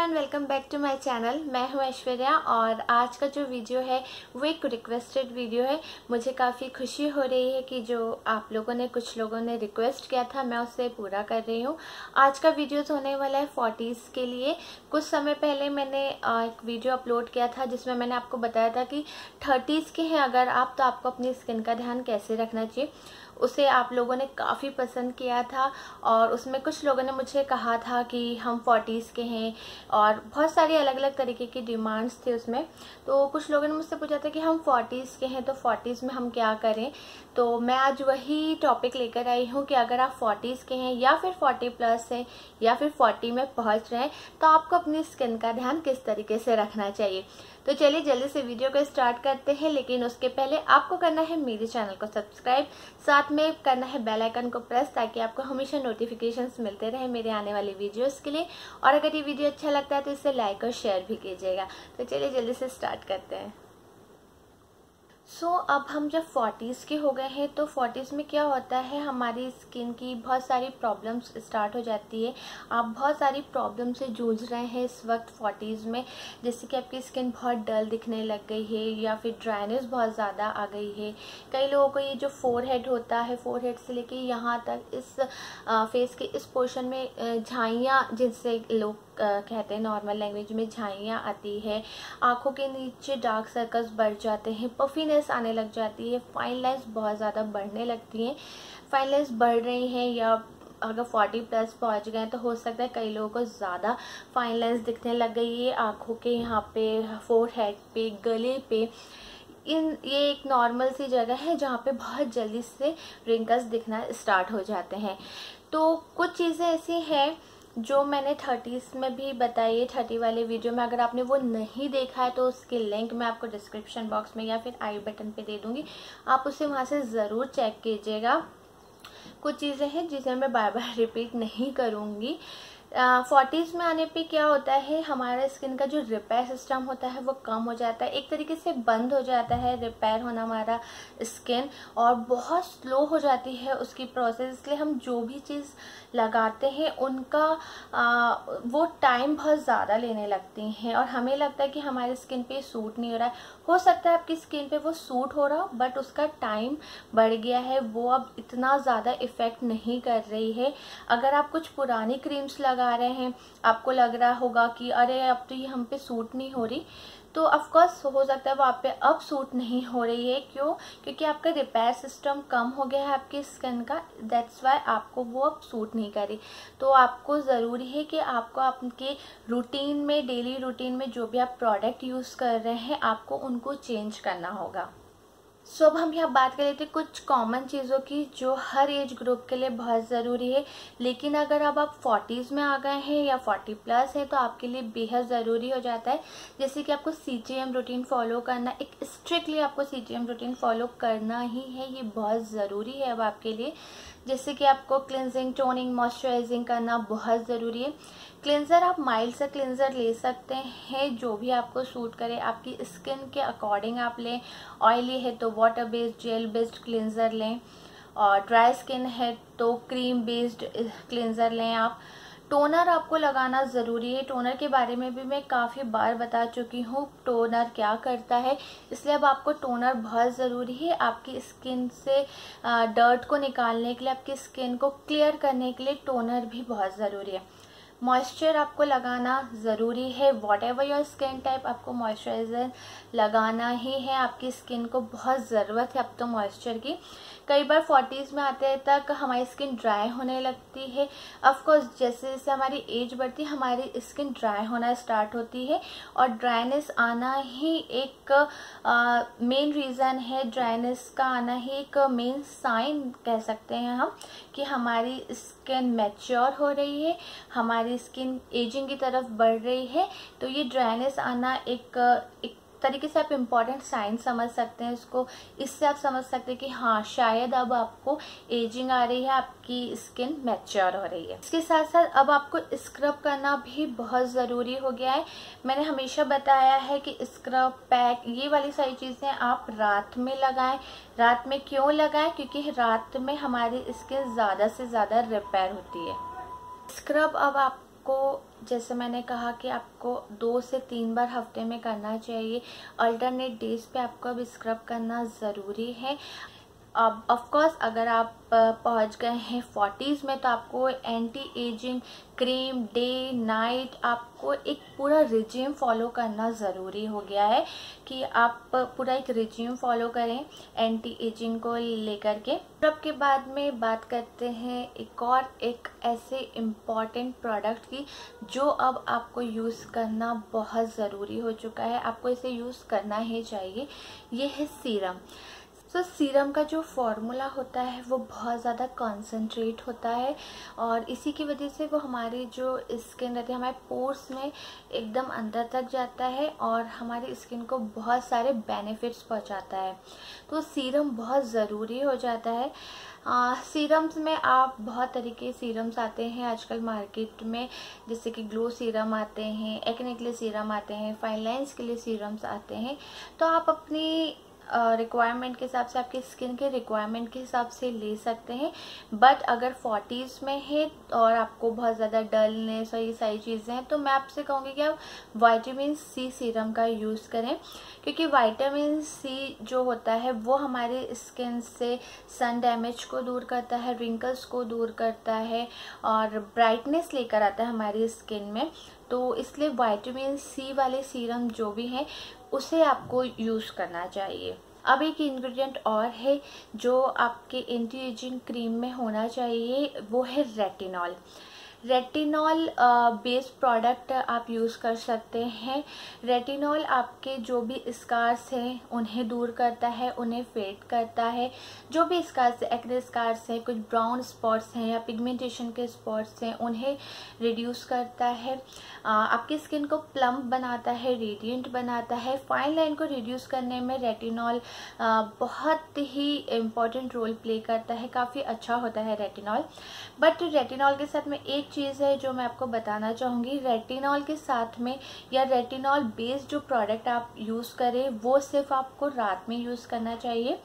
Everyone, welcome back to my channel. मैं हूं ऐश्वर्या और आज का जो वीडियो है वो एक रिक्वेस्टेड वीडियो है। मुझे काफ़ी खुशी हो रही है कि जो आप लोगों ने कुछ लोगों ने रिक्वेस्ट किया था मैं उससे पूरा कर रही हूं। आज का वीडियो होने वाला है 40s के लिए। कुछ समय पहले मैंने एक वीडियो अपलोड किया था जिसमें मैंने आपको बताया था कि 30s के हैं अगर आप, तो आपको अपनी स्किन का ध्यान कैसे रखना चाहिए। उसे आप लोगों ने काफ़ी पसंद किया था और उसमें कुछ लोगों ने मुझे कहा था कि हम 40s के हैं और बहुत सारी अलग अलग तरीके की डिमांड्स थे उसमें। तो कुछ लोगों ने मुझसे पूछा था कि हम 40s के हैं तो 40s में हम क्या करें। तो मैं आज वही टॉपिक लेकर आई हूँ कि अगर आप 40s के हैं या फिर 40+ हैं या फिर 40 में पहुँच रहे हैं तो आपको अपनी स्किन का ध्यान किस तरीके से रखना चाहिए। तो चलिए जल्दी से वीडियो को स्टार्ट करते हैं, लेकिन उसके पहले आपको करना है मेरे चैनल को सब्सक्राइब, साथ में करना है बेल आइकन को प्रेस ताकि आपको हमेशा नोटिफिकेशंस मिलते रहे मेरे आने वाली वीडियोस के लिए। और अगर ये वीडियो अच्छा लगता है तो इसे लाइक और शेयर भी कीजिएगा। तो चलिए जल्दी से स्टार्ट करते हैं। अब हम जब 40s के हो गए हैं तो 40s में क्या होता है, हमारी स्किन की बहुत सारी प्रॉब्लम्स स्टार्ट हो जाती है। आप बहुत सारी प्रॉब्लम से जूझ रहे हैं इस वक्त 40s में, जैसे कि आपकी स्किन बहुत डल दिखने लग गई है या फिर ड्राइनेस बहुत ज़्यादा आ गई है। कई लोगों को ये जो फोरहेड होता है, फोरहेड से लेके यहाँ तक इस फेस के इस पोर्शन में झाइयाँ, जिनसे लोग कहते हैं नॉर्मल लैंग्वेज में झाइयाँ आती है। आंखों के नीचे डार्क सर्कल्स बढ़ जाते हैं, पफीनेस आने लग जाती है, फाइन लाइन्स बहुत ज़्यादा बढ़ने लगती हैं। फाइन लाइन्स बढ़ रही हैं या अगर 40+ पहुंच गए तो हो सकता है कई लोगों को ज़्यादा फाइन लाइन्स दिखने लग गई है आँखों के यहाँ पे, फोरहेड पे, गले पे। ये एक नॉर्मल सी जगह है जहाँ पे बहुत जल्दी से रिंकल्स दिखना स्टार्ट हो जाते हैं। तो कुछ चीज़ें ऐसी हैं जो मैंने 30s में भी बताई है 30 वाले वीडियो में। अगर आपने वो नहीं देखा है तो उसकी लिंक मैं आपको डिस्क्रिप्शन बॉक्स में या फिर आई बटन पे दे दूँगी, आप उसे वहाँ से ज़रूर चेक कीजिएगा। कुछ चीज़ें हैं जिसे मैं बार बार रिपीट नहीं करूँगी। 40s में आने पे क्या होता है, हमारा स्किन का जो रिपेयर सिस्टम होता है वो कम हो जाता है, एक तरीके से बंद हो जाता है रिपेयर होना हमारा स्किन, और बहुत स्लो हो जाती है उसकी प्रोसेस। इसलिए हम जो भी चीज़ लगाते हैं उनका वो टाइम बहुत ज़्यादा लेने लगती हैं और हमें लगता है कि हमारी स्किन पे सूट नहीं हो रहा है। हो सकता है आपकी स्किन पे वो सूट हो रहा हो बट उसका टाइम बढ़ गया है, वो अब इतना ज़्यादा इफ़ेक्ट नहीं कर रही है। अगर आप कुछ पुरानी क्रीम्स लगा रहे हैं, आपको लग रहा होगा कि अरे अब तो ये हम पे सूट नहीं हो रही, तो ऑफकोर्स हो सकता है वो आप पे अब सूट नहीं हो रही है। क्यों? क्योंकि आपका रिपेयर सिस्टम कम हो गया है आपकी स्किन का, दैट्स वाई आपको वो अब सूट नहीं कर रही। तो आपको ज़रूरी है कि आपको आपके रूटीन में, डेली रूटीन में जो भी आप प्रोडक्ट यूज़ कर रहे हैं आपको उनको चेंज करना होगा। अब हम यहाँ बात कर लेते हैं कुछ कॉमन चीज़ों की जो हर एज ग्रुप के लिए बहुत ज़रूरी है। लेकिन अगर अब आप 40s में आ गए हैं या 40+ हैं तो आपके लिए बेहद ज़रूरी हो जाता है। जैसे कि आपको CTM रूटीन फॉलो करना, एक स्ट्रिक्टली आपको CTM रूटीन फॉलो करना ही है, ये बहुत ज़रूरी है अब आपके लिए। जैसे कि आपको क्लिनजिंग, टोनिंग, मॉइस्चराइजिंग करना बहुत ज़रूरी है। क्लिनज़र आप माइल्ड सा क्लिनज़र ले सकते हैं जो भी आपको सूट करे, आपकी स्किन के अकॉर्डिंग आप लें। ऑयली है तो water based, gel based cleanser लें, और ड्राई स्किन है तो क्रीम बेस्ड क्लिनज़र लें आप। टोनर आपको लगाना ज़रूरी है। टोनर के बारे में भी मैं काफ़ी बार बता चुकी हूँ टोनर क्या करता है, इसलिए अब आपको टोनर बहुत ज़रूरी है आपकी स्किन से डर्ट को निकालने के लिए, आपकी स्किन को क्लियर करने के लिए टोनर भी बहुत ज़रूरी है। मॉइस्चर आपको लगाना ज़रूरी है, what ever your skin type आपको मॉइस्चराइज़र लगाना ही है। आपकी स्किन को बहुत ज़रूरत है अब तो मॉइस्चर की। कई बार 40s में आते तक हमारी स्किन ड्राई होने लगती है। ऑफकोर्स जैसे जैसे हमारी एज बढ़ती है हमारी स्किन ड्राई होना स्टार्ट होती है, और ड्राइनेस आना ही एक मेन रीज़न है। ड्राइनेस का आना ही एक मेन साइन कह सकते हैं हम कि हमारी स्किन मैच्योर हो रही है, हमारी स्किन एजिंग की तरफ बढ़ रही है। तो ये ड्राइनेस आना एक तरीके से आप इम्पॉर्टेंट साइन समझ सकते हैं इसको। इससे आप समझ सकते हैं कि हाँ शायद अब आपको एजिंग आ रही है, आपकी स्किन मैच्योर हो रही है। इसके साथ साथ अब आपको स्क्रब करना भी बहुत ज़रूरी हो गया है। मैंने हमेशा बताया है कि स्क्रब, पैक, ये वाली सारी चीज़ें आप रात में लगाएं। रात में क्यों लगाएं? क्योंकि रात में हमारी स्किन ज़्यादा से ज़्यादा रिपेयर होती है। स्क्रब अब आपको जैसे मैंने कहा कि आपको 2 से 3 बार हफ्ते में करना चाहिए। अल्टरनेट डेज पे आपको अब स्क्रब करना ज़रूरी है। अब ऑफ कोर्स अगर आप पहुंच गए हैं 40s में तो आपको anti ageing cream day night आपको एक पूरा रिजीम फॉलो करना ज़रूरी हो गया है कि आप पूरा एक रिजीम फॉलो करें एंटी एजिंग को लेकर के। स्क्रब के बाद में बात करते हैं एक ऐसे इम्पॉर्टेंट प्रोडक्ट की जो अब आपको यूज़ करना बहुत ज़रूरी हो चुका है, आपको इसे यूज़ करना ही चाहिए। ये है सीरम। सीरम का जो फॉर्मूला होता है वो बहुत ज़्यादा कॉन्सेंट्रेट होता है और इसी की वजह से वो हमारी जो स्किन रहती है हमारे पोर्स में एकदम अंदर तक जाता है और हमारी स्किन को बहुत सारे बेनिफिट्स पहुंचाता है। तो सीरम बहुत ज़रूरी हो जाता है। सीरम्स में आप बहुत तरीके सीरम्स आते हैं आजकल मार्केट में, जैसे कि ग्लो सीरम आते हैं, एक्ने के लिए सीरम आते हैं, फाइन लाइन्स के लिए सीरम्स आते हैं। तो आप अपनी रिक्वायरमेंट के हिसाब से, आपकी स्किन के रिक्वायरमेंट के हिसाब से ले सकते हैं। बट अगर 40s में है और आपको बहुत ज़्यादा डलनेस और ये सारी चीज़ें हैं तो मैं आपसे कहूँगी कि आप विटामिन सी सीरम का यूज़ करें, क्योंकि विटामिन सी जो होता है वो हमारे स्किन से सन डैमेज को दूर करता है, रिंकल्स को दूर करता है और ब्राइटनेस लेकर आता है हमारी स्किन में। तो इसलिए विटामिन सी वाले सीरम जो भी हैं उसे आपको यूज़ करना चाहिए। अब एक इंग्रेडिएंट और है जो आपके एंटी एजिंग क्रीम में होना चाहिए, वो है रेटिनॉल। रेटिनॉल बेस्ड प्रोडक्ट आप यूज़ कर सकते हैं। रेटिनॉल आपके जो भी स्कार्स हैं उन्हें दूर करता है, उन्हें फेड करता है। जो भी स्कार्स, एक्ने स्कार्स हैं, कुछ ब्राउन स्पॉट्स हैं या पिगमेंटेशन के स्पॉट्स हैं, उन्हें रिड्यूस करता है। आपकी स्किन को प्लम्प बनाता है, रेडिएंट बनाता है। फाइन लाइन को रिड्यूस करने में रेटिनॉल बहुत ही इम्पॉर्टेंट रोल प्ले करता है, काफ़ी अच्छा होता है रेटिनॉल। बट रेटिनॉल के साथ में एक चीज़ है जो मैं आपको बताना चाहूँगी, रेटिनॉल के साथ में या रेटिनॉल बेस्ड जो प्रोडक्ट आप यूज़ करें वो सिर्फ आपको रात में यूज़ करना चाहिए।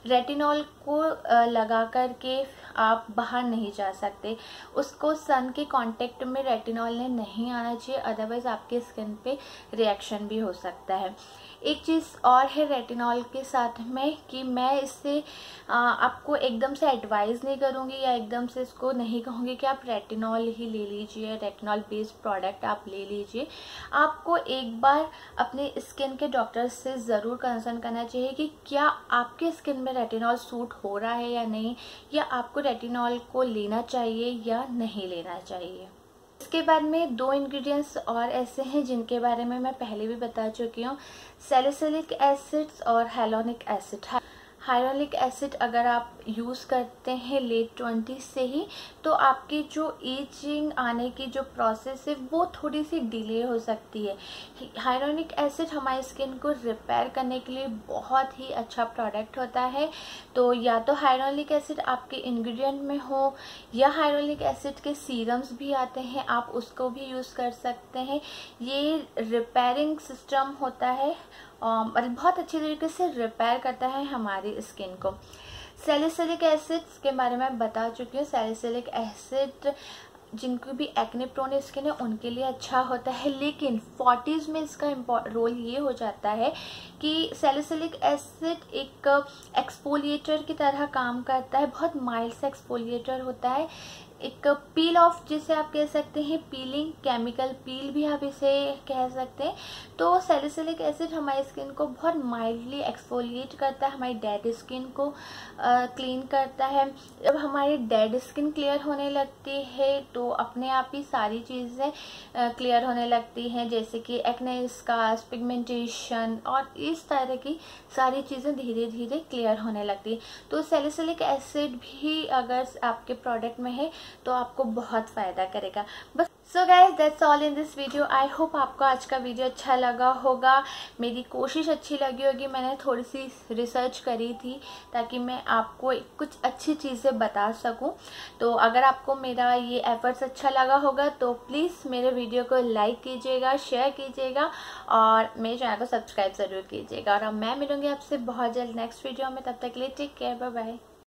रेटिनॉल को लगा कर के आप बाहर नहीं जा सकते, उसको सन के कांटेक्ट में रेटिनॉल ने नहीं आना चाहिए, अदरवाइज़ आपके स्किन पे रिएक्शन भी हो सकता है। एक चीज़ और है रेटिनॉल के साथ में कि मैं इससे आपको एकदम से एडवाइस नहीं करूँगी या एकदम से इसको नहीं कहूँगी कि आप रेटिनॉल ही ले लीजिए, रेटिनॉल बेस्ड प्रोडक्ट आप ले लीजिए। आपको एक बार अपने स्किन के डॉक्टर से ज़रूर कंसर्न करना चाहिए कि क्या आपके स्किन में रेटिनॉल सूट हो रहा है या नहीं, या आपको रेटिनॉल को लेना चाहिए या नहीं लेना चाहिए। इसके बाद में 2 इंग्रेडिएंट्स और ऐसे हैं जिनके बारे में मैं पहले भी बता चुकी हूँ, सैलिसिलिक एसिड और हाइलोनिक एसिड। हाइलोनिक एसिड अगर आप यूज़ करते हैं लेट 20s से ही तो आपकी जो एजिंग आने की जो प्रोसेस है वो थोड़ी सी डिले हो सकती है। हाइलोनिक एसिड हमारी स्किन को रिपेयर करने के लिए बहुत ही अच्छा प्रोडक्ट होता है। तो या तो हाइलोनिक एसिड आपके इंग्रेडिएंट में हो या हाइलोनिक एसिड के सीरम्स भी आते हैं, आप उसको भी यूज़ कर सकते हैं। ये रिपेयरिंग सिस्टम होता है और बहुत अच्छी तरीके से रिपेयर करता है हमारी स्किन को। सैलिसिलिक एसिड के बारे में बता चुकी हूँ। सैलिसिलिक एसिड जिनको भी एक्ने प्रोन स्किन है उनके लिए अच्छा होता है, लेकिन 40s में इसका रोल ये हो जाता है कि सैलिसिलिक एसिड एक एक्सफोलिएटर की तरह काम करता है, बहुत माइल्ड सा एक्सफोलिएटर होता है, एक पील ऑफ जिसे आप कह सकते हैं, पीलिंग, केमिकल पील भी आप इसे कह सकते हैं। तो सैलिसिलिक एसिड हमारी स्किन को बहुत माइल्डली एक्सफोलिएट करता है, हमारी डेड स्किन को क्लीन करता है। जब हमारी डेड स्किन क्लियर होने लगती है तो अपने आप ही सारी चीज़ें क्लियर होने लगती हैं, जैसे कि एक्ने स्कार्स, पिगमेंटेशन और इस तरह की सारी चीज़ें धीरे धीरे क्लियर होने लगती है। तो सैलिसिलिक एसिड भी अगर आपके प्रोडक्ट में है तो आपको बहुत फ़ायदा करेगा। बस so guys that's all in this video. I hope आपको आज का वीडियो अच्छा लगा होगा, मेरी कोशिश अच्छी लगी होगी। मैंने थोड़ी सी रिसर्च करी थी ताकि मैं आपको कुछ अच्छी चीज़ें बता सकूं। तो अगर आपको मेरा ये एफर्ट्स अच्छा लगा होगा तो प्लीज़ मेरे वीडियो को लाइक कीजिएगा, शेयर कीजिएगा और मेरे चैनल को सब्सक्राइब ज़रूर कीजिएगा। और अब मैं मिलूँगी आपसे बहुत जल्द नेक्स्ट वीडियो में, तब तक के लिए टेक केयर, बाय बाय।